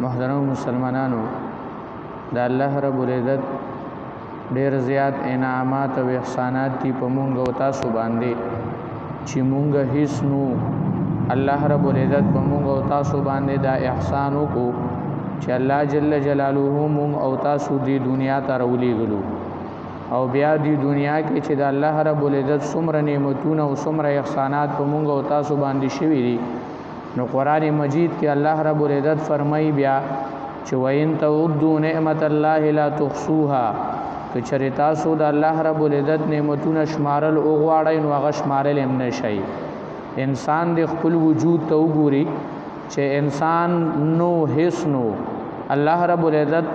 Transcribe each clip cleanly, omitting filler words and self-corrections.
محترم مسلمانانو د الله رب العزت ډیر زیات انعامات او احسانات دي په مونږ او تاسو باندې چې مونږ هیڅ نو الله رب العزت په مونږ او تاسو باندې دا احسان وکړو چې الله جل جلاله مونږ او تاسو دی دنیا ته راولېږلو او بیا دی دنیا کې چې د الله رب العزت څومره نعمتونه او څومره احسانات په مونږ او تاسو باندې شوي دي نو قرآن مجید کې الله رب العزت فرمایي بیا چې وَإِن تَعُدُّوا نِعْمَةَ اللَّهِ لَا تُحْصُوهَا که چېرې تاسو د الله رب العزت نعمتونه شمارل وغواړئ نو هغه شمارل هم نه شئ. انسان د خپل وجود ته وګوري چې انسان نو هیڅ نو الله رب العزت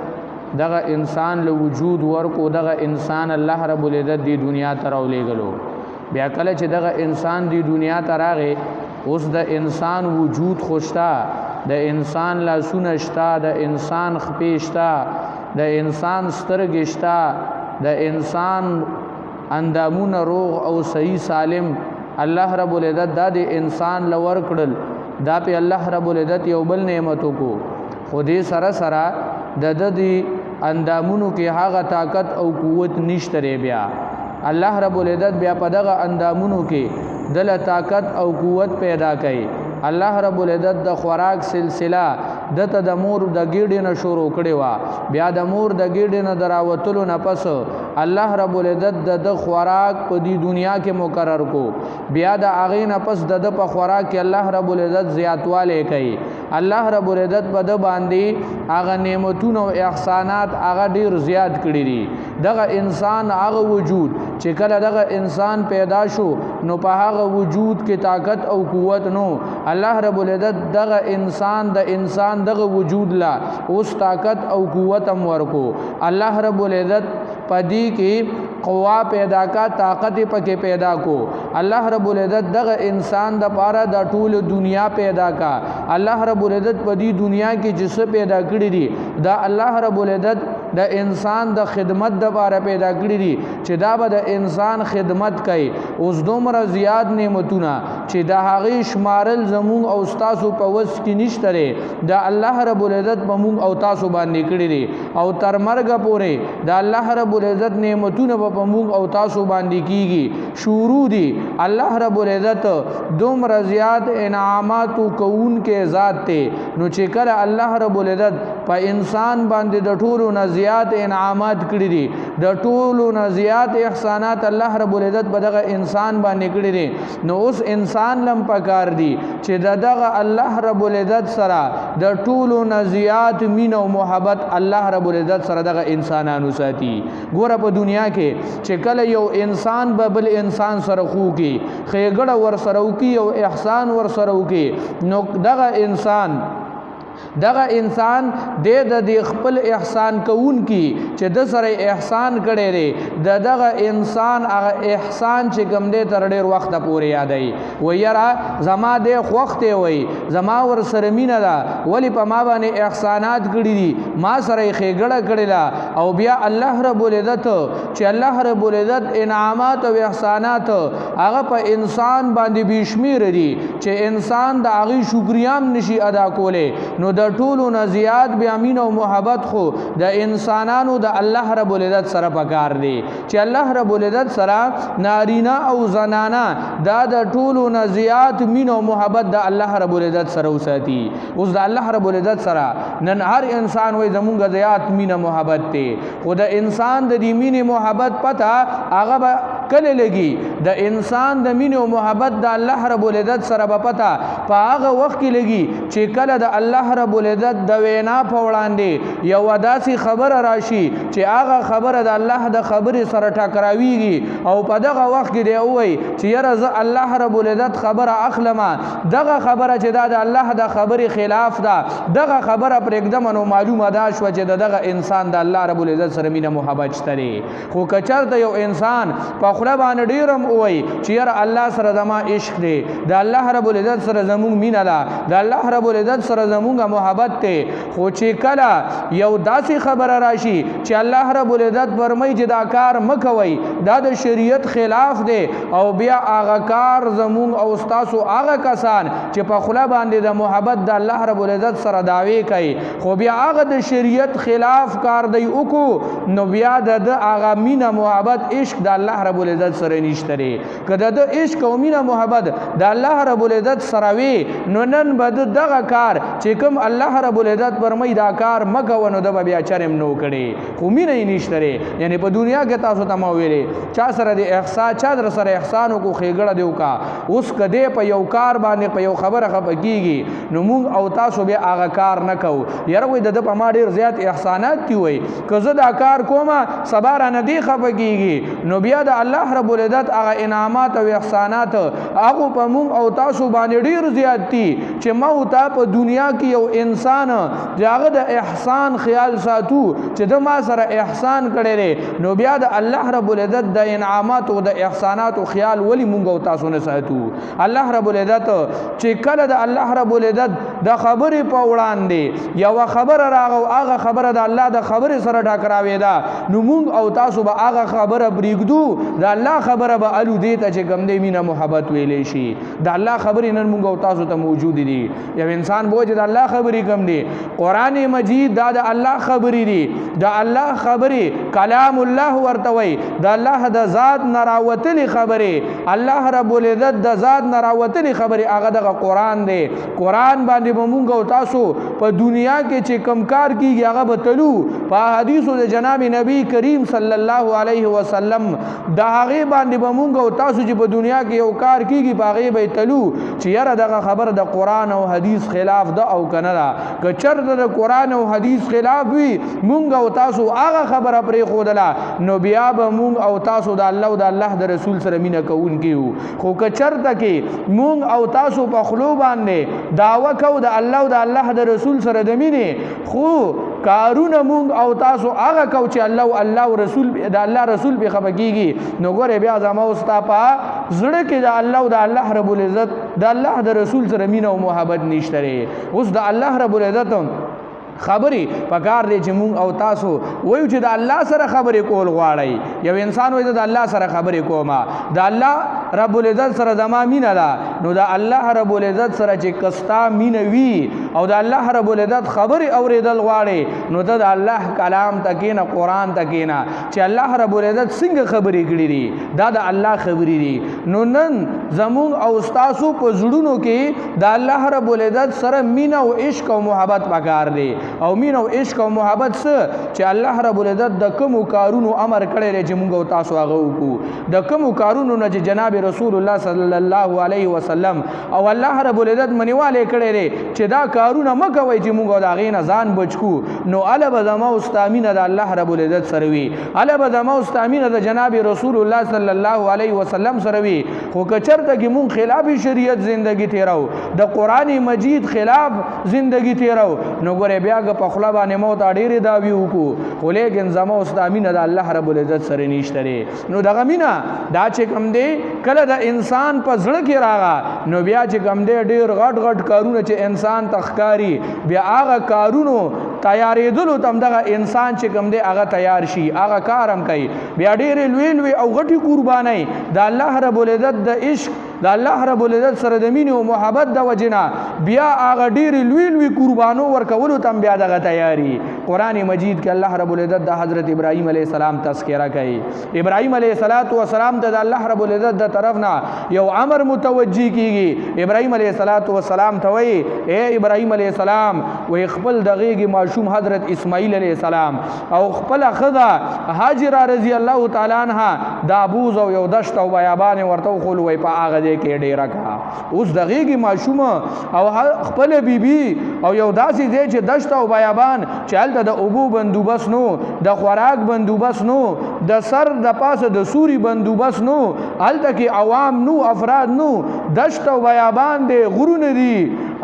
دغه انسان له وجود ورکو دغه انسان الله رب العزت دی دنیا ته راولېږلو بیا کله چې دغه انسان دی دنیا ته راغی اوس د انسان وجود خوشتا د انسان لاسونه شتا د انسان خپې شتا د انسان سترګې شتا د انسان اندامونه روغ او صحیح سالم الله رب العزت دا د انسان لور کړل دا په الله رب العزت یو بل نعمتو کو خو دې سره سره د دې اندامونو کې هغه طاقت او قوت نشته بیا الله رب العزت بیا په دغه اندامونو کې دل طاقت او قوت پیدا کړي الله رب العزت د خوراک سلسله دته د مور د ګیډې نه شروع کړي وا بیا د مور د ګیډې نه دراوتلو نه پس الله رب العزت د خوراک په دې دنیا کې مقرر کو بیا د اغې نه پس د په خوراک کې الله رب العزت زیاتواله کوي الله رب العزت په د باندې هغه نعمتونه او احسانات هغه ډیر زیات کړی دي دغه انسان هغه وجود چې کله دغه انسان پیدا شو نو په هغه وجود کې طاقت او قوت نو الله رب العزت دغه انسان د انسان دغه وجود لا اوس طاقت او قوت هم ورکو الله رب العزت پدې کې قوا پیدا کا طاقت پکې پیدا کو الله رب العزت دغه انسان د پاره د ټول دنیا پیدا کا الله رب العزت په دې دنیا کې جس پیدا کړی دي دا الله رب العزت د انسان د خدمت د پاره پیدا کړی دي چې دا به د انسان خدمت کوي اوس دومره زیات نعمتونه چې د هغه شمارل زمون او تاسو په وس کې نشته دا الله رب العزت په مون او تاسو باندې کړی دي او تر مرګ پورې د الله رب العزت نعمتونه په مون او تاسو باندې کیږي شروع دي الله رب العزت دومره زیات انعامات کوون کې ذات ته نو چې کله الله رب العزت په انسان باندې د ټولو نه زیات انعامات کړی دي د ټولو نه زیات احسانات الله رب العزت په دغه انسان باندې کړی دي نو اوس انسان لم پکار دي چې دغه الله رب العزت سره د ټولو نه زیات مین او محبت الله رب العزت سره دغه انسانانو ساتي ګوره په دنیا کې چې کله یو انسان به بل انسان سره خو کې خېګړه ور سره وکي او احسان ور سره وکي نو دغه انسان د خپل احسان کوون کی چې د سره احسان کړي دی دغه انسان هغه احسان چې کوم دی تر ډیر وخت پورې یادای و یرا زما د وخت وي زما ور سره مینا دا ولی په ما باندې احسانات کړي دي ما سره خېګړه کړي لا او بیا الله رب العزت چې الله رب العزت انعامات او احسانات هغه په انسان باندې بشمیر دي چې انسان د هغه شکریام نشي ادا کوله نو د ټولو نه زیات بیا مین او محبت خو د انسانانو د الله رب العزت سره پکار دی چې الله رب العزت سره نارینا او زنانا دا د ټولو نه زیات مین او محبت د الله رب العزت سره وساتي اوس د الله رب العزت سره نن هر انسان وې زمونږ زیات مین محبت ته خو د انسان د دې مین محبت پتا هغه کله لګي د انسان د مین او محبت د الله رب العزت سره په پتا په هغه وخت کې لګي چې کله د الله رب العزت د وینا په وړاندې یو داسې خبره راشي چې هغه خبره د الله د خبرې سره ټکراويږي او په دغه وخت کې دی وای چې یره ز الله رب العزت خبره اخلمه دغه خبره چې د الله د خبرې خلاف ده دغه خبره پر एकदम نو معلومه ده شو چې دغه انسان د الله رب العزت سره مینه محبت شته خو کچرته یو انسان په خوله باندې ډیرم وای چې یاره الله سره زما عشق دی د الله رب العزت سره زمونږ مینه ده د الله رب العزت سره زمونږ محبت دی خو چې کله یو داسې خبره راشي چې الله رب العزت فرمایي چې دا کار مکوئ دا د شریعت خلاف دی او بیا هغه کار زمونږ او ستاسو هغه کسان چې په خوله باندې د محبت د الله رب العزت سره دعوی کوي خو بیا هغه د شریعت خلاف کار دی وکړو نو بیا د هغه مینه محبت عشق د الله رب العزت سره نشته دی که د عشق او مینه محبت د الله رب العزت سره وي نو نن به دغه کار چې کوم الله رب العزت فرمایي دا کار مکوه نو د بیا چرم نو کړي خو مینه یې نشته دی یعنی په دنیا کې تاسو ته ما ویلې چا سره د احسان چا در سره احسان وکړو ښېګړه دی وکړه اوس که دی په یو کار باندې په یو خبره خفه کېږي نو موږ او تاسو بیا هغه کار نه کوو یاره وایي د ده په ما ډېر زیات احسانات دي وایي که زه دا کار کومه سبا رانه دی خفه کېږي نو بیا د الله رب العزت هغه انعامات او احسانات هغو په موږ او تاسو باندې ډېر زیات دي چې ما او تا په دنیا کې یو انسان چې هغه د احسان خیال ساتو چې د ما سره احسان کړی دی نو بیا د الله رب العزت د انعامات او د احسانات او خیال ولی مونږ او تاسو نه ساتو الله رب العزت چې کله د الله رب العزت د خبرې په وړاندې یو خبره راغو هغه خبره د الله د خبرې سره ټکراوې ده نو مونږ او تاسو به هغه خبره پرېږدو د الله خبره به الو دې ته چې کوم دی مینه محبت ویلی شي د الله خبرې نن مونږ او تاسو ته موجود دي یو انسان به چې د الله خبرې کم دی قرآن مجید دا د الله خبرې دي د الله خبرې کلام الله ورته وایي د الله د ذات نه راوتلې خبرې الله رب العزت د ذات نه راوتلې خبرې هغه دغه قرآن دی قرآن باندې به مونږ او تاسو په دنیا کې چې کم کار کیږي هغه به تلو په حدیثو د جناب نبی کریم صلی الله علیه وسلم د هغې باندې به مونږ او تاسو چې په دنیا کې یو کار کیږي په هغې به تلو چې یاره دغه خبره د قرآن او حدیث خلاف ده او که نه ده که چېرته د قرآن او حدیث خلاف وي مونږ او تاسو هغه خبره پرېښودله نو بیا به مونږ او تاسو د الله او د الله د رسول سره مینه کوونکي یو خو که چېرته کې مونږ او تاسو په خولو باندې دعوه کوو د الله او د الله د رسول سره د مینې خو کارونه مونږ او تاسو هغه کوو چې الله او الله رسول د الله رسول پې خفه کېږي نو ګورې بیا زما او ستا په زړه کې د الله او د الله رب العزت د الله د رسول سره مینه او محبت نشته دی اوس د الله رب العزت خبرې پکار دی چې مونږ او تاسو وایو چې د الله سره خبرې کول غواړئ یو انسان وایي د الله سره خبرې کومه د الله رب العزت سره زما مینه ده نو د الله رب العزت سره چې کستا مینه وي او د الله رب العزت خبرې اورېدل غواړي نو ته د الله کلام ته کښېنه قرآن ته کښېنه چې الله رب العزت څنګه خبرې کړي دي دا د الله خبرې دي نو نن زمونږ او ستاسو په زړونو کې د الله رب العزت سره مینه او عشق او محبت پکار دی او مینه او عشق او محبت څه چې الله رب العزت د کومو کارونو امر کړی دی چې مونږ او تاسو هغه وکړو د کومو کارونو نه چې جناب رسول الله صلی الله علیه وسلم او الله رب العزت منیواله کړی دی چې دا کارونه مه کوئ چې مونږ د هغې نه ځان بچ کړو نو هله به زما او ستا مینه د الله رب العزت سره وي هله به زما او ستا مینه د جناب رسول الله صلی الله علیه وسلم سره وي خو که چېرته کې مونږ خلاف شریعت زندگی تیرو د قرآن مجید خلاف زندگی تیرو نو ګورې بیا که په خوله باندې مو ته ډېرې دعوې وکړو خو لیکن زما او ستا مینه د الله رب العزت سره نشته دی نو دغه مینه دا چې کوم دی کله د انسان په زړه کې راغه نو بیا چې کوم دی ډېر غټ غټ کارونه چې انسان ته ښکاري بیا هغه کارونو تیارېدلو ته هم دغه انسان چې کوم دی هغه تیار شي هغه کار هم کوي بیا ډېرې لوی لوی او غټې قربانۍ د الله رب العزت د عشق د الله رب العزت سره د مینې او محبت د وجې نه بیا هغه ډېرې لوی لوی قربانو ورکولو ته هم بیا دغه تیاري قرآن مجید کې الله رب العزت د حضرت ابراهیم علیه السلام تذکره کوي ابراهیم علیه السلام ته د الله رب العزت د طرف نه یو امر متوجه کیږي ابراهیم علیه السلام ته وایي اے ابراهیم علیه السلام وایي خپل د غېږې ماشوم حضرت اسماعیل علیه السلام او خپله ښځه هاجره رضی الله تعالی عنها دا بوز او یو دشت او بیابان ورته وښول وایي په هغه ځای کې ډېره کړه اوس د غېږې ماشوم او خپله بیبي او یو داسې ځای چې دشت او بیابان چې هلته د اوبو بندوبست نو د خوراک بندوبست نو د سر د پاسه د سوري بندوبست نو هلته کې عوام نو افراد نو دشت او بیابان دی غرونه دي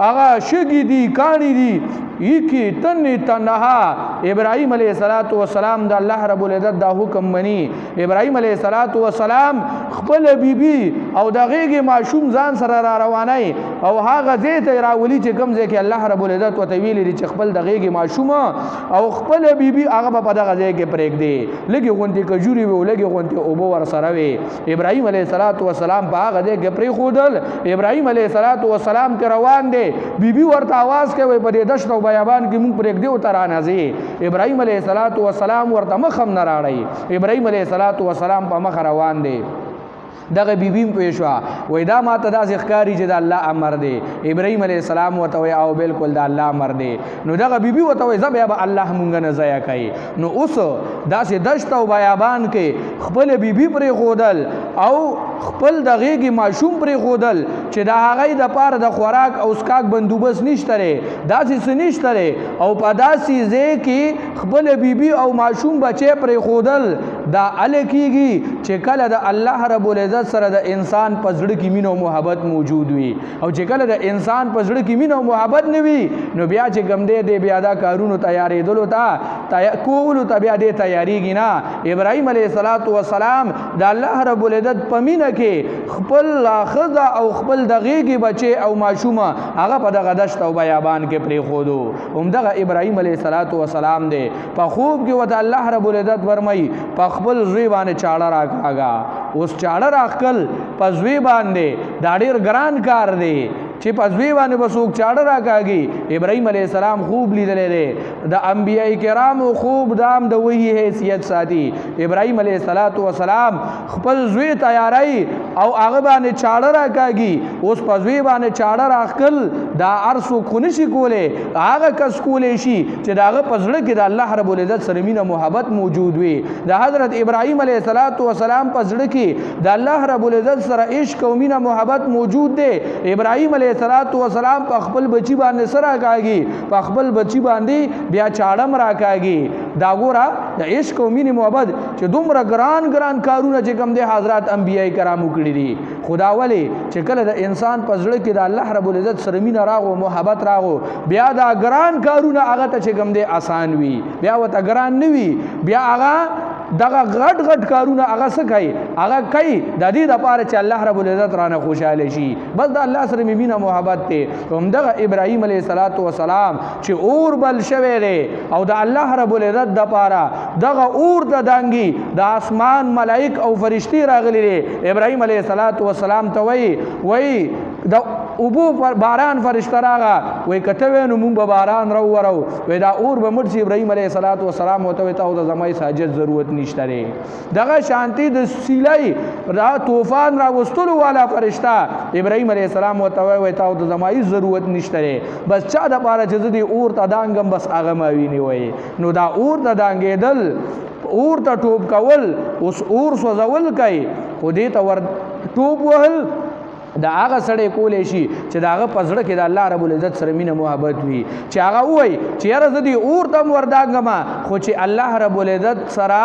هغه شګې دي کاڼي دي یکی تن تنها ابراهیم علیه السلام د الله رب العزت دا حکم منی ابراهیم علیه السلام خپل بیبي او د غیږ ماشوم ځان سره را روانای او هغه ځای ته راولي چې کوم ځای کې الله رب العزت وته ویلي چې خپل د غیږ ماشوم او خپل بیبي هغه په دغه ځای کې پرېږدي لګي غونډې کجوري وي لګي غونډې اوبه ور سره وي ابراهیم علیه السلام په هغه ځای کې پرېښودل ابراهیم علیه السلام ته روان دی بیبي ورته आवाज کوي په دې دشت او بیابان کې مونږ پرېږدي او ترانځي ابراهیم علیه السلام ورته مخم نه راړی ابراهیم علیه السلام په مخ روان دی دغه بیبیم پېښوا وای دا ماته داسې ښکاري چې د الله امر دی ابراهیم علیه السلام ورته وای او بالکل د الله امر دی نو دغه بیبي ورته وای زه بیا به الله مونږ نه ضایع کوي نو اوس داسې دشت او بیابان کې خپل بیبي پرېښودل او خپل د غیږې ماشوم پرېښودل چې د هغې دپاره د خوراک او څښاک بندوبست نشته دی داسې څه نشته دی او په داسې ځای کې خپل بیبي او ماشوم بچی پرېښودل دا هله کېږي چې کله د الله رب العزت سره د انسان په زړه کې مینه او محبت موجود وي او چې کله د انسان په زړه کې مینه او محبت نه وي نو بیا چې کوم دی بیا دا کارونو تیارېدلو ته کولو ته بیا دی تیاریږي نه ابراهیم علیه السلام د الله رب العزت په مینه کې خپل ښځه او خپل د غیږې بچی او ماشومه هغه په دغه دشت او بیابان کې پرېښودو همدغه ابراهیم علیه السلام دی په خوب کې ورته الله رب العزت ورمایي په خپل زوی باندې چاړه راکاږه اوس چاړه راخکل په زوی باندې دا ډېر ګران کار دی چې په زوی باندې به څوک چاړه راکاږي ابراهیم علیه السلام خوب لیدلی دی د انبیاء کرامو خوب دام د وحی حیثیت ساتي ابراهیم علیه السلام خپل زوی تیاری او هغه باندې چاړه راکاږي اوس په زوی باندې چاړه راخکل دا هر څوک خو نشي کولی هغه کس کولی شي چې د هغه په زړه کې د الله رب العزت سره مینه محبت موجود وي د حضرت ابراهیم علیه السلام په زړه کې د الله رب العزت سره عشق او مینه محبت موجود دی ابراهیم علیه السلام په خپل بچی باندې سره راکاږي په خپل بچی باندې بیا چاړم راکاږي دا ګوره د عشق او مینې محبت چې دومره ګران کارونه چې کوم دی حضرات انبیاء کرامو کړي دي خدا ولې چې کله د انسان په زړه کې د الله رب العزت سره مینه راغو محبت راغو بیا دا ګران کارونه هغه ته چې کوم دی آسان وي بیا ورته ګران نه وي بیا هغه دغه غټ کارونه هغه څه کوي هغه کوي د دې دپاره چې الله رب العزت رانه خوشحاله شي بس د الله سره مې مینه محبت دی همدغه ابراهیم علیه السلام چې اور بل شوی دی او د الله رب العزت دپاره دغه اور د دانګي د آسمان ملائک او فرشتي راغلي دي ابراهیم علیه السلام ته وایي د اوبو باران فرشته راغه وای کته وینو مونږ به باران راورو وای دا اور به مړ شي ابراهیم علیه السلام ورته وایي تاسو د زمای ساجد ضرورت نشته دی دغه شانتي د سیلای را طوفان راوستلو والا فرشته ابراهیم علیه السلام ورته وایي تاسو د زمای ضرورت نشته دی بس چا د پاره چې د اور ته دانګم بس هغه ما ویني وای نو دا اور ته دانګېدل اور ته ټوپ کول اوس اور سوځول کوي خو دې ته ور ټوپ وهل دا هغه سړی کولی شي چې د هغه په زړه کې د الله رب العزت سره مینه محبت وي چې هغه ووایي چې یاره زه دې اور ته هم وردانګمه خو چې الله رب العزت سره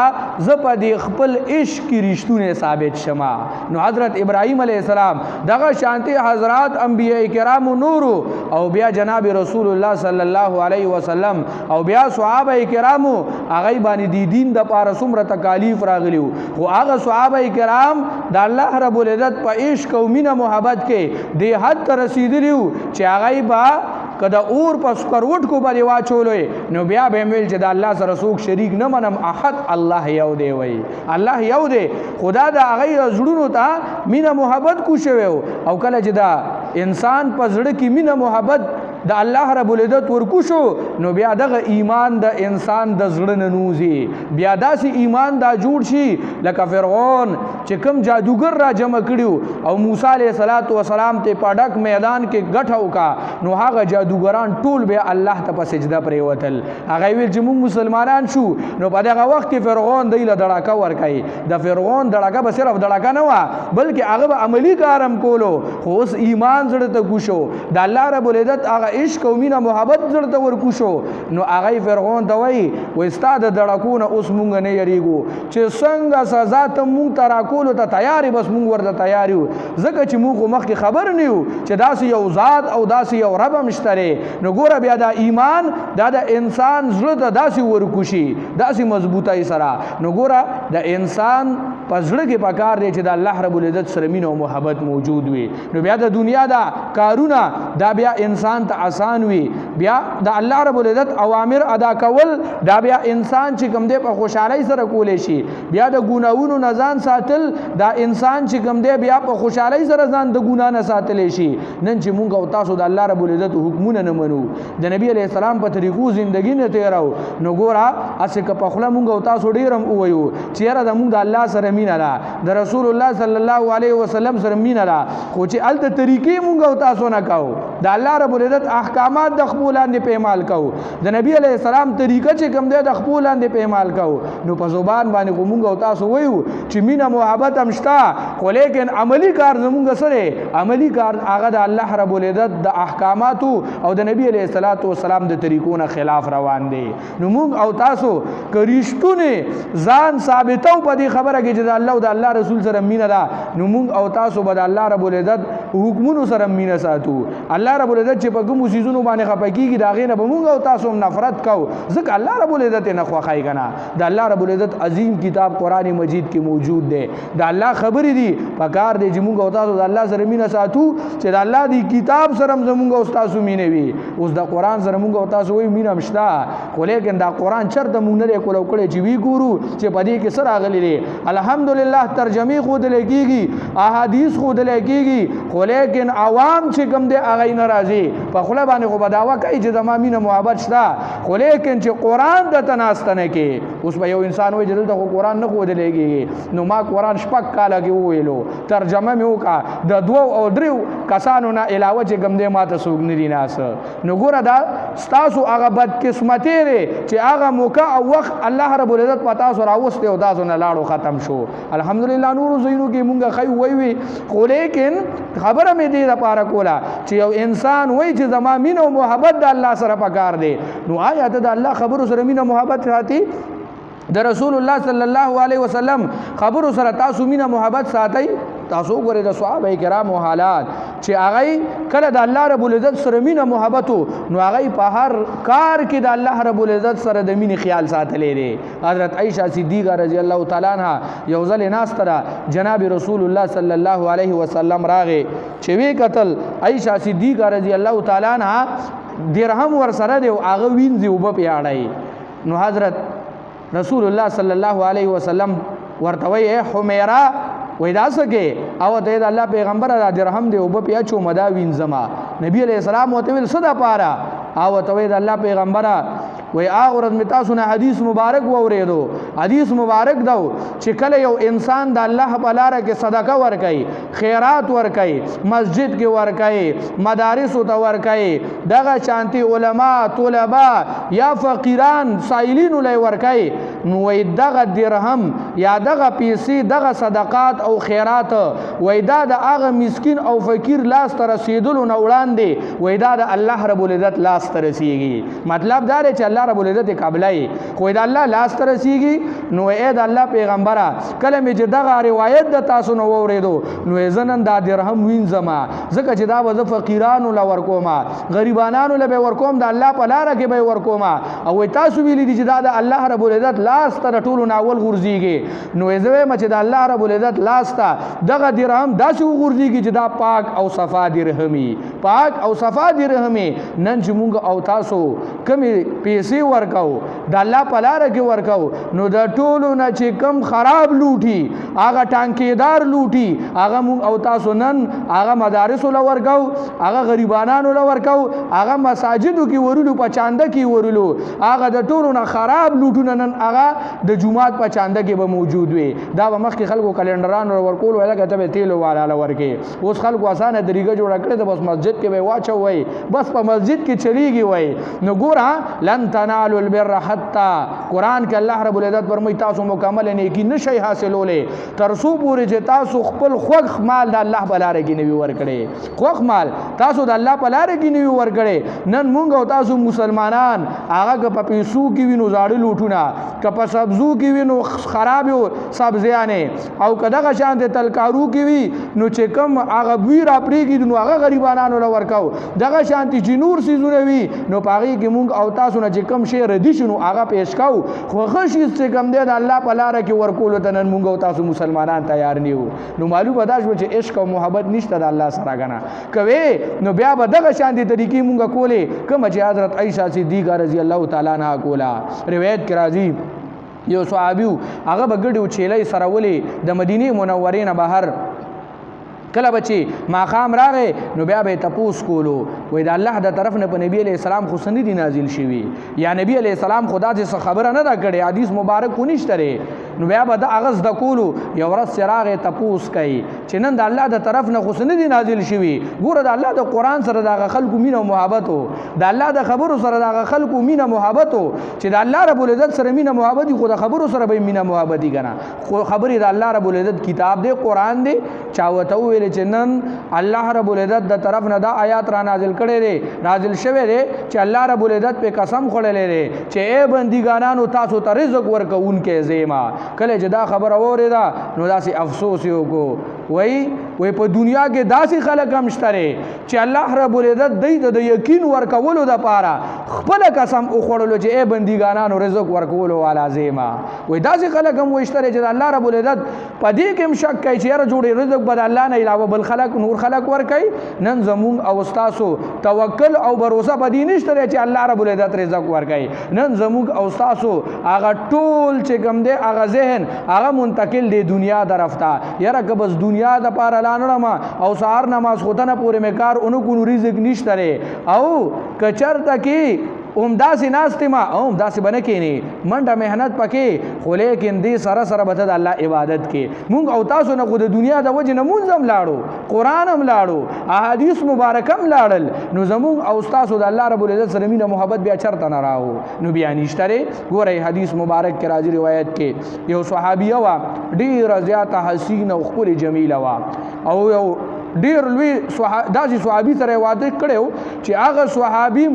زه په دې خپل عشق کې رښتونی ثابت شمه نو حضرت ابراهیم علیه السلام دغه شانتي حضرات انبیاء کرامو نورو او بیا جناب رسول الله صلی الله علیه وسلم او بیا صحابه کرامو هغه باندې د دین دپاره څومره تکالیف راغلي خو هغه صحابه کرام د الله رب العزت په عشق او مینه محبت کې دې حد ته رسیدلیو چې هغه به که د اور په سکروټ کو باندې واچولوی نو بیا به ویل چې د الله سره څوک شریک نه منم احد الله یو دی وایي الله یو دی خدا د هغې زړونو ته مینه محبت کو شوی او کله چې د انسان په زړه کې مینه محبت د الله رب العزت ورکو شو نو بیا دغه ایمان د انسان د زړه نه نوځي بیا داسې ایمان دا جوړ شي لکه فرعون چې کوم جادوګر را جمع کړي او موسی علیه السلام ته په ډک میدان کې ګټه وکړه نو هغه جادوګران ټول بیا الله ته په سجده پرېوتل هغه ویل چې موږ مسلمانان شو نو په دغه وخت کې فرعون دی له دړاکه ورکوي د فرعون دړاکه به صرف دړاکه نه وه بلکې هغه به عملي کار هم کولو خو اوس ایمان زړه ته ګوشو د الله رب العزت هغه عشق او مینه محبت زړه ته ورکوشو نو هغه فرعون ته وایي و استاد دړکونه اوس مونږ نه یریږو چې څنګه سزا ته مونږ ته راکولو ته تیار بس مونږ ورته تیار یو ځکه چې مونږ مخکې خبر نه یو چې داسې یو ذات او داسې یو رب هم شته نو ګوره بیا دا ایمان دا د انسان زړه ته داسې ورکوشي داسې مضبوطۍ سره نو ګوره د انسان په زړه کې پکار دی چې د الله رب العزت سره مینه او محبت موجود وي نو بیا د دنیا دا کارونه دا بیا انسان ته آسان وي بیا د الله رب العزت اوامر ادا کول دا بیا انسان چې کوم دی په خوشحالۍ سره کولی شي بیا د ګناهونو نه ځان ساتل دا انسان چې کوم دی بیا په خوشحالۍ سره ځان د ګناه نه ساتلی شي نن چې مونږ او تاسو د الله رب العزت حکمونه نه منو د نبی علیه السلام په طریقو زندګي نه تیرو نو ګوره هسې که په خوله مونږ او تاسو ډېر هم ووایو چې یاره د مونږ د الله سره مینه ده د رسول الله صلی الله علیه وسلم سره مینه ده خو چې هلته طریقې مونږ او تاسو نه کوو د الله رب العزت احکامات د خپو لاندې پیمال کوو د نبی علیه السلام طریقه چې کوم دی د خپو لاندې پیمال کوو نو په زبان باندې خو مونږ او تاسو وایو چې مینه محبت هم شته خو لیکن عملی کار زمونږ سره عملی کار هغه د الله رب العزت د احکاماتو او د نبی علیه السلام د طریقو نه خلاف روان دی نو مونږ او تاسو که رښتونې ځان ثابتو په دې خبره کې چې د الله او د الله رسول سره مینه ده نو مونږ او تاسو به د الله رب العزت حکمونو سره مینه ساتو الله رب العزت چې په کومو څیزونو باندې خفه کېږي د هغې نه به مونږ او تاسو هم نفرت کوو ځکه الله رب العزت یې نه خوښوي که نه د الله رب العزت عظیم کتاب قرآن مجید کې موجود دی د الله خبرې دي په کار دی چې مونږ او تاسو د الله سره مینه ساتو چې د الله دی کتاب سره هم زمونږ او تاسو مینه وي اوس د قرآن سره مونږ او تاسو وایو مینه هم شته خو لیکن دا قرآن چېرته مونږ نه دی کولو کړی چې وی ګورو چې په دې کې څه راغلی دی الحمدلله ترجمې ښودلی کېږي احادیث ښودلی کېږي خو لیکن عوام چې کوم دی هغه یې نه راځي په خوله باندې خو به دعوه کوي چې زما مینه محبت شته خو لیکن چې قرآن دته ناسته نه کې اوس به یو انسان وایي چې دلته خو قرآن نه ښودلی کېږي نو ما قرآن شپږ کاله کې وویلو ترجمه مې وکړه د دوو او دریو کسانو نه علاوه چې کوم دی ما ته څوک نه دي ناسه نو ګوره دا ستاسو هغه بدقسمتي دی چې هغه موقع او وخت الله رب العزت په تاسو راوستی او تاسو نه لاړو ختم شو الحمدلله نورو ځایونو کې مونږ ښی ووی خو لیکن خبره مې دې دپاره کوله چې یو انسان وایي چې زما مینه او محبت د الله سره پکار دی نو آیا ته د الله خبرو سره مینه محبت ساتي د رسول الله صلی الله علیه وسلم خبرو سره تاسو مینه محبت ساتئ تاسو ګورئ د صحابه کرامو حالات چې هغه کله د الله رب العزت سره مینه محبت نو هغه په هر کار کې د الله رب العزت سره د مینې خیال ساتلی دی حضرت عائشہ صدیقه رضی الله تعالی عنها یو ځل ناسته ده جناب رسول الله صلی الله علیه وسلم راغی چې وی قتل عائشہ صدیقه رضی الله تعالی عنها درهم ور سره دی او هغه وینځي او په پیاړی نو حضرت رسول الله صلی الله علیه وسلم ورته وی حمیرا وای دا سکه او ته د الله پیغمبر دا درهم دی او په پیا چو مدا وینځما نبی علیہ السلام وته ویل صدا پارا او ته د الله پیغمبر وای اورد می تاسو نه حدیث مبارک ووریدو حدیث مبارک دو چې کله یو انسان د الله په لار کې صدقه ورکړي خیرات ورکړي مسجد کې ورکړي مدارس ته ورکړي دغه شانتي علما طلبا یا فقیران سائلین له ورکړي نو وای دغه درهم یا دغه پیسې دغه صدقات او خیرات وای دا د هغه مسکین او فقیر لاس ته رسیدلو نه وړاندې وای دا د الله رب العزت لاس ته رسیږي مطلب دا دی چې الله رب العزت قبلای خو دا الله لاس ته رسیږي نو اے د الله پیغمبره کله مې چې دغه روایت د تاسو نو وریدو نو زنن دا درهم وینځما ځکه چې دا به فقیرانو له ورکوما غریبانو له به ورکوم د الله په لار کې به ورکوما او تاسو ویلی دي چې دا د الله رب العزت لاس ته ټولو ناول غورځيږي نو زوی مچ د الله رب العزت لاس ته دغه درهم داسې غورځيږي چې دا پاک او صفا درهمي پاک او صفا درهمي نن چې مونږ او تاسو کمی پیسې ورکاو د الله په لار کې ورکاو نو د ټولو نه چې کم خراب لوټي هغه ټانکیدار لوټي هغه مونږ او تاسو نن هغه مدارس له ورکاو هغه غریبانو له ورکاو هغه مساجدو کې ورولو په چانده کې ورولو هغه د ټولو نه خراب لوټونه نن هغه د جمعات په چانده کې به موجود وي دا به مخکې خلکو کلندرانو ورکول ولا کته تیلو والا ورکې اوس خلکو اسانه طریقه جوړه کړې د بس مسجد کې به واچو وای بس په مسجد کې چلیږي وای نو ګوره لن تنالوا البر حتى حتی قرآن کې الله رب العزت فرمایي تاسو مکمل نیکی نشئ حاصلولې تر څو پورې چې تاسو خپل خوښ مال د الله په لاره کې نه وي ورکړی خوښ مال تاسو د الله په لاره کې نه وي ورکړی نن مونږ او تاسو مسلمانان هغه که په پیسو کې وي نو زاړه لوټونه که په سبزو کې وي نو خراب سبزیانې او که دغه شان د تلکارو کې وي نو چې کوم هغه بوی را پرېږدي نو هغه غریبانانو له ورکو دغه شانتي چې نور څیزونه وي نو په هغې کې مونږ او تاسو نه چې کوم شی ردي شي نو هغه پیش کوو خو ښه شي چې کوم دی د الله په لاره کې ورکولو ته نن مونږ او تاسو مسلمانان تیار نه یو نو معلومه دا شوه چې عشق او محبت نشته د الله سره کنه کوې نو بیا به دغه شانتي طریقې مونږ کولې کومه چې حضرت عایشه صدیقه رضی الله تعالی عنها کوله روایت کې راځي یو صحابي هغه به ګډې چیلۍ سره ولې د مدینې منورې نه بهر کله بچی ماقام راغې نو بیا به تپوس کولو وای د الله د طرف نه په نبی علیہ السلام خو سندي نازل شوی یا نبی علیہ السلام خدا دې خبره نه دا کړي حدیث مبارک کو نشته نو بیا به د اغاز د کولو یو ورځ راغې تپوس کوي چې نن د الله د طرف نه خو سندي نازل شوی ګوره د الله د قران سره د خلکو مینه او محبت د الله د خبرو سره د خلکو مینه محبت چې د الله رب العزت سره مینه محبت خو د خبرو سره به مینه محبت کنه خو خبرې د الله رب العزت کتاب دی قران دی چاوته ویل چې نن الله رب العزت د طرف نه دا آیات را نازل کړي دي نازل شوه دي چې الله رب العزت په قسم خورلې دي چې اے بندګانانو تاسو ته رزق ورکوونکې زیما کله چې دا خبر اوریدا نو داسې افسوس یو کو وای په دنیا کې داسې خلک هم شته چې الله رب العزت د یقین ورکولو د پاره خپل قسم او خورلو چې اے بندګانانو رزق ورکولو والا زیما وای داسې خلک هم وشته چې الله رب العزت په دې کې هم شک کوي چې یاره جوړې رزق بد الله نه علاوه بل خلق نور خلق ورکي نن زمون او استاسو توکل او باور په دې نشته چې الله رب العزت رزق ورکي نن زمون او استاسو هغه ټول چې کوم دی هغه ذهن هغه منتقل دی دنیا طرف ته یاره که بس دنیا د پاره لانړم او سهار نماز خدانه پورې مکار اونو رزق نشته او کچرته کې داسې ناستې ما داسې به نه کښېنې منډه محنت پکې خو لیکن دې سره سره به ته د الله عبادت کې مونږ او تاسو نه خو د دنیا د وجې نه مونځ هم لاړو قرآن هم لاړو احادیث مبارک هم لاړل نو زمونږ او ستاسو د الله رب العزت سره مینه محبت بیا چرته نه راو نو بیا نشته دی ګورئ حدیث مبارک کې راځي روایت کې یو صحابیه وه ډېره زیاته حسینه او ښکلې جمیله وه او یو ډیر لوی داسې صحابي سره واده کړو چې هغه صحابي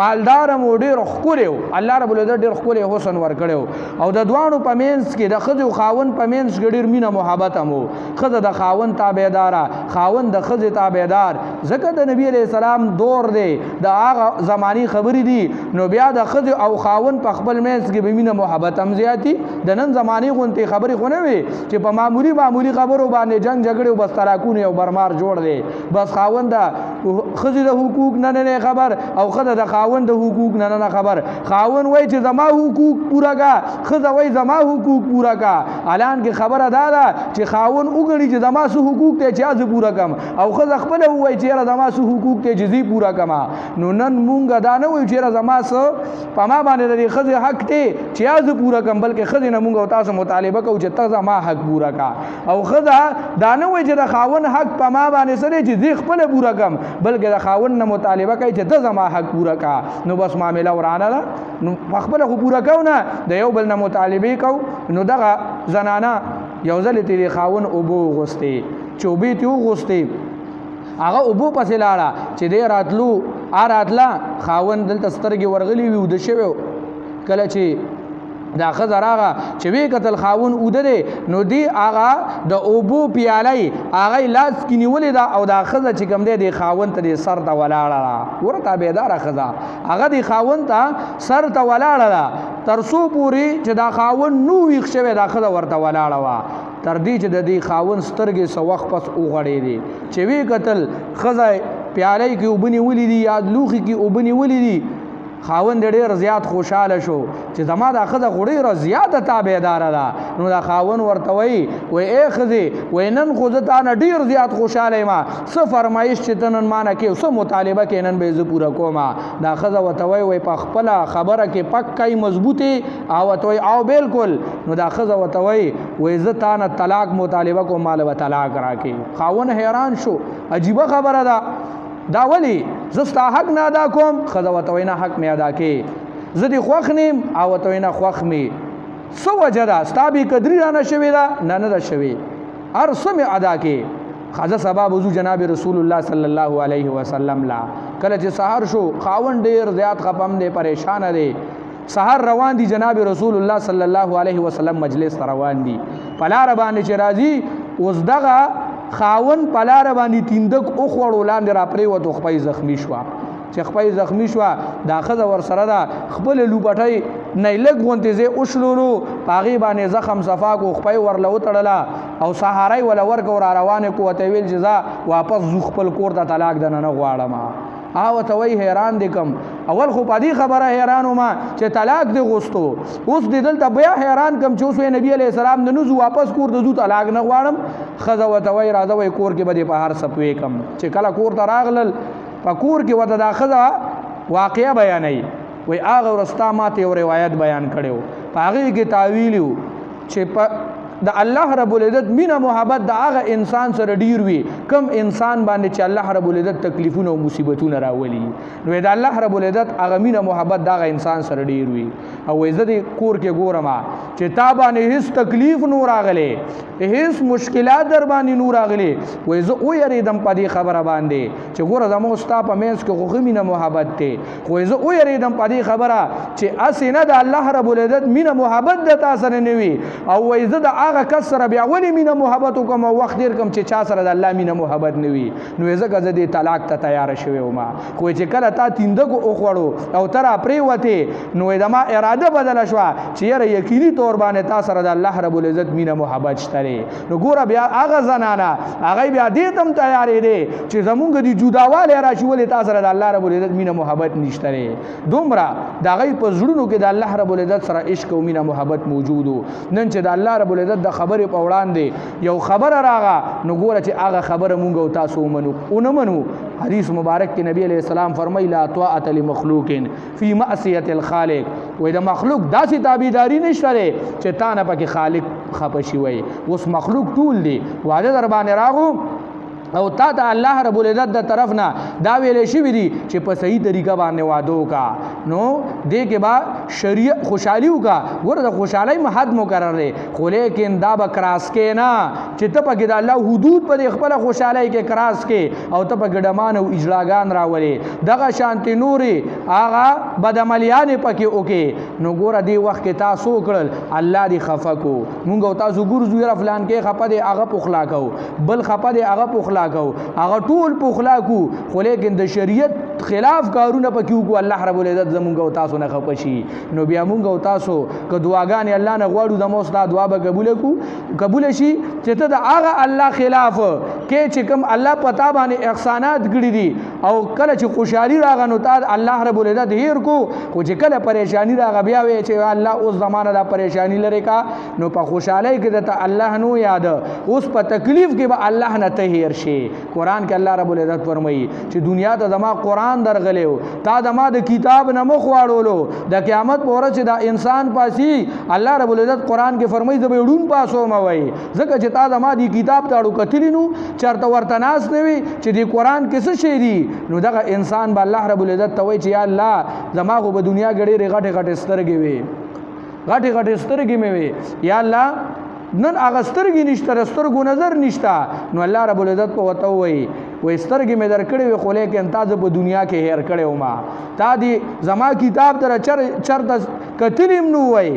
مالدار مو ډیر ښکلی الله رب العزت ډیر ښکلی حسن ورکړو او د دواړو په منځ کې د ښځې او خاوند په منځ کې ډیر مینه محبت هم و ښځه د خاوند تابعداره خاوند د ښځې تابعدار ځکه د نبی علیه السلام دور دی د هغه زماني خبرې دي نو بیا د ښځې او خاوند په خپل منځ کې به مینه محبت هم زیاتي د نن زماني غوندې خبرې خو نه وي چې په معمولي خبرو باندې جنګ جګړې او بس طلاقونه او برمار جوړ دی بس خاوند د ښځې د حقوق نه خبر او ښځه د خاوند د حقوق نه خبر خاوند وای چې زما حقوق پورا کا ښځه وای زما حقوق پورا کا الان کې خبره دا ده چې خاوند وګڼي چې زما څه حقوق ته چې زه پورا کم او ښځه خپل وای چې زما څه حقوق ته چې زه پورا کما نو نن مونږ دا نه وای چې زما څه په ما باندې د ښځې حق ته چې زه پورا کم بلکې ښځې نه مونږ او تاسو مطالبه کوو چې ته زما حق پورا کا او ښځه دا نه وای چې د خاوند حق په ما باندې سره چې زه خپل پورا کم بلکې د خاوند نه مطالبه کوي چې ته زما حق پورا کا نو بس معامله ورانه ده نو خپل خو پورا کو نه د یو بل نه مطالبه کو نو دغه زنانه یو ځل تیری خاون اوبو غوستي چوبې ته غوستي هغه اوبو پسې لاړه چې دې راتلا خاون دلته سترګې ورغلی وي د شوی کله چې دا ښځه راغه چې وی قتل خاون اوده دی نو دی هغه د اوبو پیالی هغه لاس کې نیولې ده او دا ښځه چې کوم دی د خاون ته د سر ته ولاړه ده ګوره تابعداره ښځه هغه د خاون ته سر ته ولاړه ده تر څو پورې چې دا خاون نو ویښ شوی دا ښځه ورته ولاړه وه تر دې چې د دې خاون سترګې څه وخت پس وغړېدې چې وی قتل ښځه پیالی کې اوبه نیولې دي یا لوښي کې اوبه نیولې دي خاوند ډېر زیات خوشاله شو چې زما دا ښځه خو ډېره زیاته تابعداره ده نو دا خاوند ورته وایي ای ښځې وایي نن خو زه تا نه ډېر زیات خوشاله یم څه فرمایش چې ته نن ما نه کوې څه مطالبه کې نن به زه پوره کوم دا ښځه ورته وایي په خپله خبره کې پکای مضبوطې او ورته وایي او بالکل نو دا ښځه ورته وایي زه تا نه طلاق مطالبه کوم ماله به طلاق راکړي خاوند حیران شو عجیبه خبره ده دا ولی زستا حق نه ادا کوم ښځه ورته وایي نه حق مې ادا کې زه دې خوښ نیم او ورته وایي نه خوښ مې څه وجه ده ستا بېقدري رانه شوې ده نه ده شوې هر څه مې ادا کې خزه سبا وضو جناب رسول الله صلی الله علیه وسلم لا کله چې سحر شو خاوند ډېر زیات خپم دی پریشانه دی سحر روان دي جناب رسول الله صلی الله علیه وسلم مجلس روان دي پلار باندې چې راځي اوس دغه خاون پلار باندې تیندک او خوړو لاندې را پریوتو خپای زخمی شو چې خپای زخمی شو دا خزه ور سره دا خپل لوبټای نه لګ غونته زه اوشلولو پاغي باندې زخم صفا کو خپای ورله وتړلا او سهارای ولا ورګ ور روانه کوته ویل جزا واپس زو خپل کور ته طلاق دنه نه غواړم او ته وی حیران دي کم اول خو پدی خبره حیران ما چې طلاق دی غوستو اوس دې دلته بیا حیران کم چې اوس نبی علی السلام د نوزو واپس کور د زو طلاق نه غواړم خزه وته وی راځه وی کور کې بده په هر سپوي کم چې کله کور ته راغلل په کور کې وته دا خزه واقعیا بیانای وی هغه ورستا ماته یو روایت بیان کړو هغه کې تعویل چې د الله رب العزت مینا محبت د هغه انسان سره ډیر وي کم انسان باندې چې الله رب العزت تکلیفونه او مصیبتونه راولي نو د الله رب العزت هغه مینا محبت د هغه انسان سره ډیر وي او عزت کور کې ګورم چې تا باندې هیڅ تکلیف نور راغلي هیڅ مشکلات در باندې نور راغلي وای زه او یریدم په دې خبره باندې چې ګوره زمو ستا په مینس کې خو مینا محبت ته خو زه او یریدم په دې خبره چې اسنه د الله رب العزت مینا محبت د تاسو نه وي او وای زه د هغه کس سره بیا ولې مینا محبت کوم او وخت ډیر کم چې چا سره د الله مینا محبت نه وي نو ځکه زه دې طلاق ته تیار شوی وم خو چې کله تا تیندګو او خوړو او تر پریوته نو دما اراده بدل شو چې یره یقیني تور باندې تا سره د الله رب العزت مینا محبت شته نو ګوره بیا هغه زنانه هغه بیا دې تم تیارې دي چې زمونږ دی جداواله راشي ولې تا سره د الله رب العزت مینا محبت نشته دومره د هغه په زړونو کې د الله رب العزت سره عشق او مینا محبت موجودو نن چې د الله رب العزت د خبرې په وړاندې یو خبره راغه نو ګوره چې هغه خبره مونږ او تاسو منو او نه منو حدیث مبارک کې نبی علیہ السلام فرمایي لا طاعت لمخلوق فی معصیت الخالق وې د مخلوق داسې تابعداري نشته چې تا نه پکې خالق خپشي وي اوس مخلوق ټول دی واده در باندې راغو او تا ته الله رب العزت د طرف نه دا ویلې شوی دي چې په صحیح طریقه باندې وادو کا نو دې کې با شریعت خوشحالي وکا ګوره د خوشحالي حد مقرر دی خو لیکن دا به کراس کې نه چې ته پکې د الله حدود په خپل خوشحالي کې کراس کې او ته په ګډمان او اجلاګان راولې دغه شانتي نوري هغه بدعملیان پکې وکي نو ګوره دې وخت کې تاسو کړل الله دې خفقو مونږ او تاسو ګورځو یې فلان کې خپه دې هغه پخلا کو بل خپه دې هغه پخلا کو هغه ټول پخلا کو خو لیکن د شریعت خلاف کارونه پکې کو الله رب العزت زمونږ او تاسو نه خپشي نو بیا مونږ او تاسو که دعاګانې الله نه غواړو د موږ دعا به قبول شي چې ته د هغه الله خلاف کې چې کوم الله پتا باندې احسانات کړی دي او کله چې خوشحالي راغنو تا الله رب العزت هیر کو خو چې کله پریشانی راغ بیا وي چې الله اوس زمانه د پریشانی لري کا نو په خوشحالي کې د الله نو یاد اوس په تکلیف کې به الله نه ته هیر شي قران کې الله رب العزت فرمایي چې دنیا ته زما قران درغلیو تا زما د کتاب نه مخ واړولو د قیامت په ورځ چې دا انسان پاسي الله رب العزت قران کې فرمایي زه به ډون پاسو موي ځکه چې تا زما دی کتاب تاړو کتلینو چرته ورته ناس نه وي چې دی قران کې څه شي دي نو دغه انسان به الله رب العزت ته وایي چې یا الله زما خو په دنیا غړي غټه غټه سترګې وي غټه غټه سترګې مې وي یا الله نن هغه سترګې نشته سترګو نظر نشته نو الله رب العزت په وته وایي وې سترګې مې درکړې وي خو لیکن تا په دنیا کې هیر کړې ما تا دی زما کتاب تر چرته کتلیم نو وای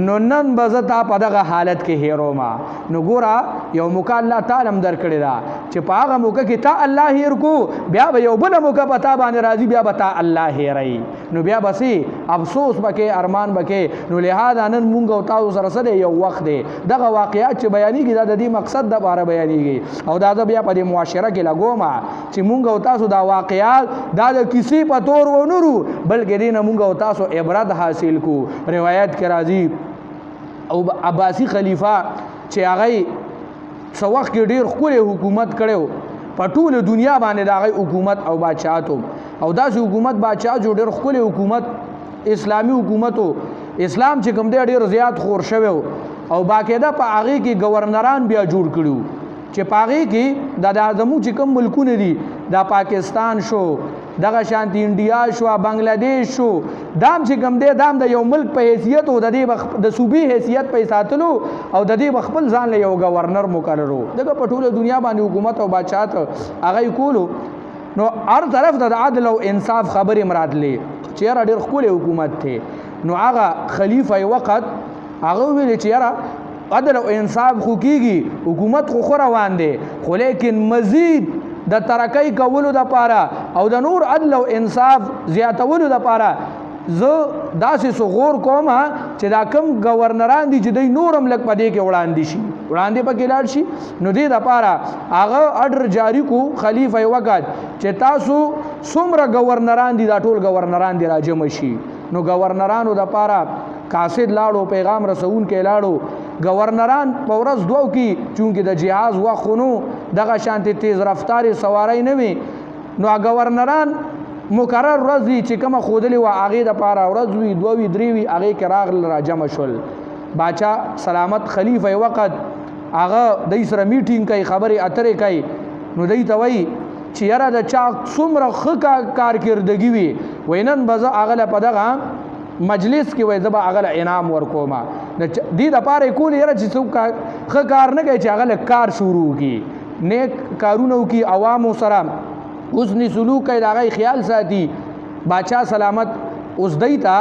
نو نن بزتا په دغه حالت کې هیرو ما نو ګورا یو موقع الله تعالی هم درکړې دا چې په هغه موقع کې تا الله هیر کو بیا به یو بل موقع پتا باندې راځي بیا به تا الله هیرای نو بیا بسې افسوس بکې ارمان بکې نو لہذا نن مونږ او تاسو سره سره یو وخت دی دغه واقعیت چې بیانېږي دا د دې مقصد د باره بیانېږي او دا بیا په دې معاشره کې لګوم چې مونږ او تاسو دا واقعیات دا د کسی په تور و نورو بلکې دې نه مونږ او تاسو عبرت حاصل کو روایت کې راځي او عباسی خلیفہ چې هغه څو وخت ډیر ښکلی حکومت کړو په ټول دنیا باندې دا هغه حکومت او بادشاہت او داسې حکومت بادشاہ جو ډیر ښکلی حکومت اسلامی حکومت اسلام چې کوم دی ډیر زیات خور شوی او باقاعده په هغه کې گورنران بیا جوړ کړو چې پاغي کې د اعظمو چې کوم ملکونه دي دا پاکستان شو دغه شانتی انډیا شو بنگلاديش شو دام چې کوم دی دام د یو ملک په حیثیت او د دې د صوبې حیثیت په ساتلو او د دې خپل ځان له یو گورنر مقررو دغه په ټوله دنیا باندې حکومت او بادشاہت هغه کولو نو هر طرف د عدل او انصاف خبرې مراد لې چې را ډېر خپل حکومت ته نو هغه خلیفہ وقت هغه ویل چې را عدل او انصاف خو کیږي حکومت خو روان دی خو لیکن مزید د ترقی کولو د پاره او د نور عدل او انصاف زیاتولو د پاره زه داسې صغور کوم چې دا کم گورنران دي چې دوی نورم لږ په دې کې وړاندې شي وړاندې پکې لاړ شي نو دې دپاره هغه اډر جاری کو خلیفه وقت چې تاسو څومره گورنران دي دا ټول گورنران دي راجمع شي نو گورنرانو دپاره قاصد لاړو پیغام رسون کې لاړو گورنران په ورځ دوو کې چونکې د جهاز وخت خو نو دغه شانتې تیز رفتارې سواری نه وي نو گورنران مقرر ورځ وي چې کومه ښودلې وه هغې دپاره ورځ وي دوه وي درې وي هغې کې راغلل راجمع شول باچا سلامت خلیفه وقت هغه دوی سره میټینګ کوي خبرې اترې کوي نو دوی ته وایي چې یاره د چا څومره ښه کارکردګي وي وایي نن به زه هغه له په دغه مجلس کې وای زبا هغه انعام ورکوما د دې لپاره کول یره چې څوک ښه کار نه کوي چې هغه کار شروع کی نیک کارونه کی عوامو سره حسن سلوک کوي دا غي خیال ساتي بادشاہ سلامت اوس دیتا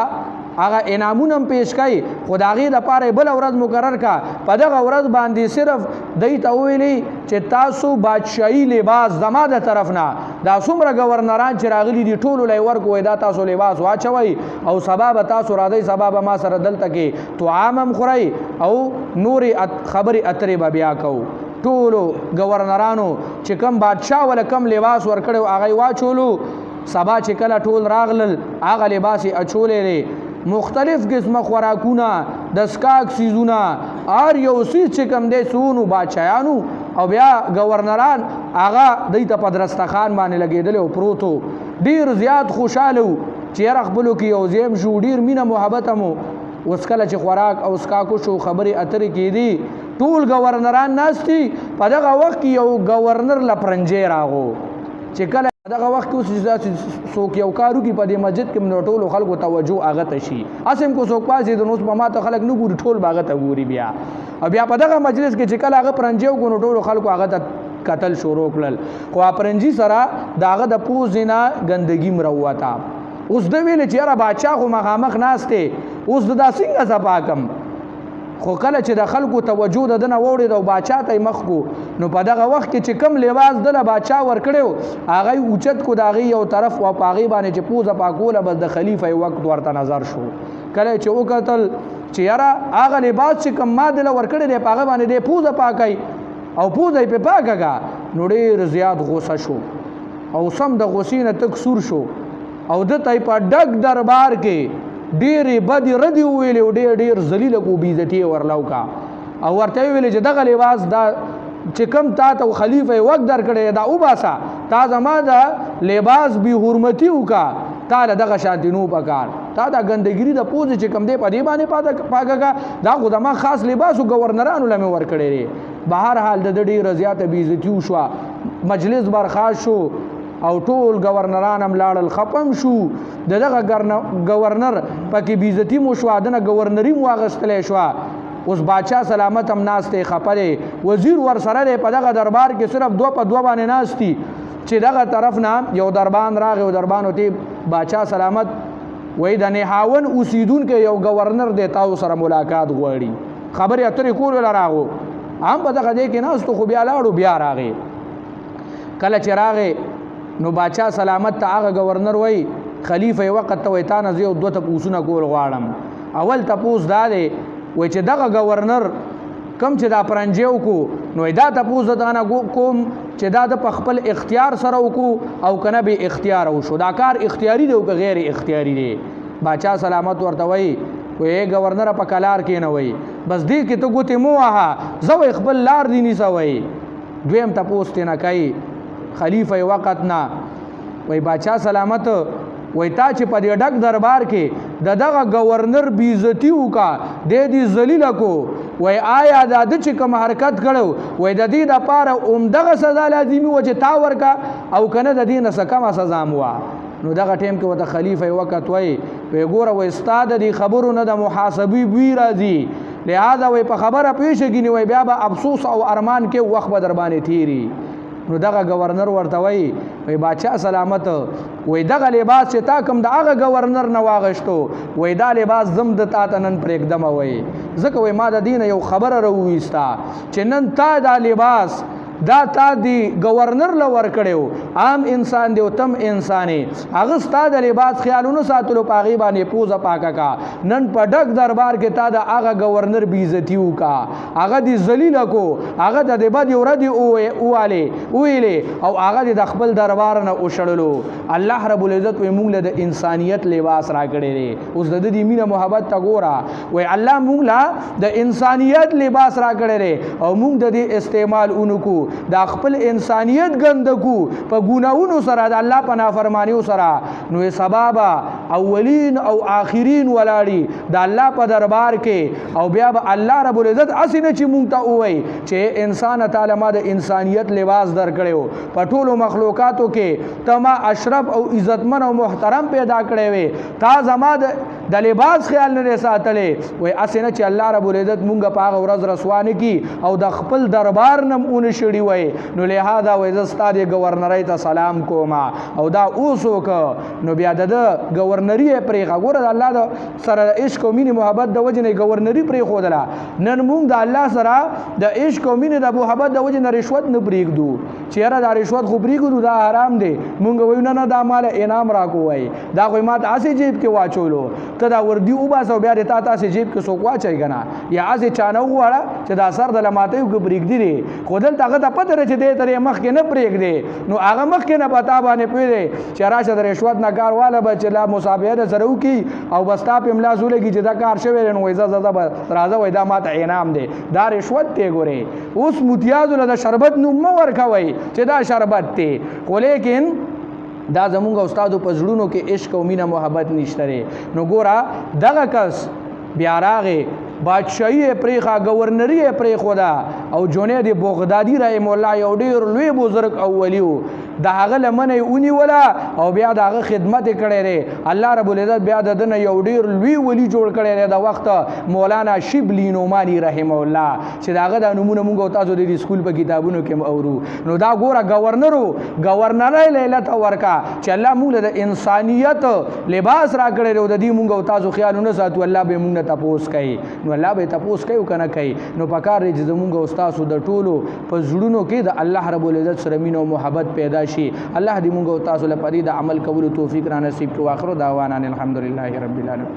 هغه انعامونه پیش کوي خدایي لپاره بل ورځ مقرر کا په دغه ورځ باندې صرف دیتا ویلي چې تاسو بادشاہي لباس زما د طرف نه دا څومره گورنران چې راغلي دي ټولو لی ورکوي دا تاسو لباس واچوئ او سبا به تاسو راځئ سبا به ما سره دلته کې طعام هم خورئ او نورې خبرې اترې به بیا کوو ټولو گورنرانو چې کم بادشاه ولا کم لباس ورکړی هغه واچولو سبا چې کله ټول راغلل هغه لباس یې اچولې مختلف قسمه خوراکونه د سکاک سیزونه هر یو سیز چې کم دی سونو بادشاهانو او بیا گورنران هغه دوی ته په درستخان باندې لګېدلی او پروتو ډېر زیات خوشحاله و چې یاره خپلو کې یو ځای شو ډېر مینه محبت هم اوس کله چې خوراک او سکاکو شو خبرې اترې کېدي ټول گورنران ناست دي په دغه وخت کې یو گورنر لپرنجی راغو چې کله دغه وخت کې څوک یو کار وکړي په دې مسجد کې نو ټولو خلکو توجه هغه ته شي اسیم کو څوک پاسې د نوس په ماته خلک نه ګوري ټول به هغه ته ګوري بیا او بیا په دغه مجلس کې چې کله هغه پرنجی وکړو نو ټولو خلکو هغه ته قتل شروع کړل خو پرنجي سره د هغه د پوزې نه ګندګي مروته اوس د ویل چې یاره بادشاه خو مخامخ ناست دی اوس د دا څنګه صفا کم خو کله چې د خلکو توجه د دنه وړي او بادشاه ته مخ کو نو په دغه وخت کې چې کم لباس دله بادشاه ورکړو هغه اوچت کو داغي یو طرف او پاغي باندې چې پوزه پاکوله بس د خلیفہ وقت ورته نظر شو کله چې وکتل چې یاره هغه لباس چې کم ما دله ورکړی دی پاغه باندې دی پوزه پاکای او پوزه په پاکاګه نو ډېر زیات غوسه شو او سم د غوسې نه تک سور شو او د ته په ډک دربار کې ډېرې بدې ردې وویلې او ډېر ذلیله کو بېعزتي ورلو کا او ورته ویلې چې دغه لباس دا چې کم تا ته خلیفه وقت درکړی دا وباسه تا زما د لباس بې حرمتي وکړه تا له دغه شانتي نو پکار تا دا ګندګري د پوزې چې کم دی په دې باندې پاکه دا خو زما خاص لباس و گورنرانو له مې ورکړی دی بهر حال د ډېره زیاته بېعزتي وشوه مجلس برخاست شو او ټول گورنران هم لاړل خپم شو دغه گورنر پکې بیزتی مو شو دنه گورنری مو واغستلی شو اوس بادشاہ سلامت هم ناست خپره وزیر ور سره په دغه دربار کې صرف دو په دو باندې ناشتي چې دغه طرف نه یو دربان راغی او دربان ته بادشاہ سلامت وای د نهاون اوسیدونکو یو گورنر دی تاسو سره ملاقات غواړي خبرې اترې کول راغو هم په دغه ځای کې ناستو خو بیا لاړو بیا راغی کله چې راغی نو بادشاہ سلامت ته هغه گورنر وای خلیفہ وقت ته وای تا نه یو دوه تپوسونه کول غواړم اول تپوس دا دی وای چې دغه گورنر کم چې دا پرنجیو کو نو دا تپوس دا نه کوم چې دا د خپل اختیار سره وکړو او کنه به اختیار او شو دا کار اختیاري دی او غیر اختیاري دی بادشاہ سلامت ورته وای وای گورنر په کلار کې نه وای بس دې کې ته ګوتې مو واه زو خپل لار دی نیسوي دویم تپوس ته نه کوي خلیفہ وقت نه وای بادشاہ سلامت وای تا چې په دې ډک دربار کې دغه گورنر بیزتی وکا د دې ذلیل کو وای آیا دا د چې کوم حرکت کړو وای د دې دپاره همدغه سزا لازمي وه چې تا ورکه او که نه د دې نه څه کمه سزا م وه. نو دغه ټیم کې ورته خلیفه وکت وای ګوره وای ستا د دې خبرو نه د محاسبې بوی راځي، لہذا وای په خبره پیښه کینی وای بیا به افسوس او ارمان کې وخت به در باندې تیری. نو دغه گورنر ورته وای بادشاہ سلامت وای دغه لباس چې تا کوم د هغه گورنر نه واغشتو وای دا لباس زم د تا ته نن پرېږدمه وای ځکه وای ما د دې نه یو خبره راوویسته چې نن تا دا لباس دا تا دی گورنر لور کړو عام انسان دی او تم انساني هغه ستا د لباس خیالونو ساتلو پاغي باندې پوزه پاکه کا نن په ډک دربار کې تا د هغه گورنر بیزتی وکا هغه دی ذلیل کو هغه د بد ورد اوله او هغه د خپل دربار نه وشړلو. الله رب العزت وي مونږ له د انسانيت لباس را کړی دی. اوس د دې مینه محبت تا ګورا وي الله مونږ له د انسانيت لباس را کړی دی او مونږ د دې استعمال اونکو دا خپل انسانیت ګندکو په ګناونو سره د الله په نافرمانیو سره. نو سبابا اولین او آخرین ولاړي د الله په دربار کې او بیا به الله رب العزت اسنه چې مونږ ته وای چې انسان تعالی ما د انسانیت لباس درکړو په ټولو مخلوقاتو کې تما اشرف او عزتمن او محترم پیدا کړی وي تا زما د لباس خیال نه ساتلې وای اسنه چې الله رب العزت مونږ په هغه ورځ رسوانه کی او د خپل دربار نم اون شړي وای. نو لہذا وای زستا دی گورنرۍ ته سلام کوما او دا اوسو ک نو بیا د گورنری پرې غوړه الله د سره عشق او مینه محبت د وجه نه گورنری پرې خودلا نن مونږ د الله سره د عشق او مینه د محبت د وجه نه رشوت نه پرېږدو چیرې دا رشوت خو پرېږدو دا حرام دی مونږ وایو نه دا مال انعام راکو وای دا خو ماته اسې جیب کې واچولو ته دا وردی او باسو بیا د تا تاسې جیب کې څوک واچي کنه یا اسې چانه وړه چې دا سر د لماته یو پرېږدي خودل تاغه ته پته رچ دې ترې مخ کې نه پرېږدي نو هغه مخ کې نه پتا باندې پوي چې راشه د رشوت نه کار والا به چې لا مصابه سره وکي او بس تا په املا زولګي چې دا کار شوی نو وایزه زده راځه وای دا ماته انعام دی دا رشوت ته ګوري. اوس متیاز له شربت نو مو ورکوي چې دا شربت ته خو لیکن دا زمونږ استادو په زړونو کې عشق او مینه محبت نشته. نو ګورا دغه کس بیا راغی بادشاہی پریخا گورنری پریخودا او جنید بغدادی رحم الله یو ډیر لوی بزرگ اولیو دا هغه لمنه اونی ولا او بیا دا هغه خدمت کړي لري الله رب العزت بیا دنه یو ډیر لوی ولی جوړ کړي لري دا وخت مولانا شبلی نعمانی رحم الله چې داغه د نمونه مونږ تاسو د سکول په کتابونو کې اورو. نو دا ګوره گورنر لیلت ورکا چې الله مونږ د انسانیت لباس را کړي او د دې مونږ تاسو خیالونه ساتو الله به مونږ ته تپوس کوي نو الله به تپوس کوي کنه کوي. نو پکار دې چې مونږ استاد د ټولو په زړونو کې د الله رب العزت سره مینه او محبت پیدا شي. الله دې مونږ تاسو لپاره د عمل کولو توفیق را نصیب کړي. واخر دعوانا الحمدلله رب العالمین.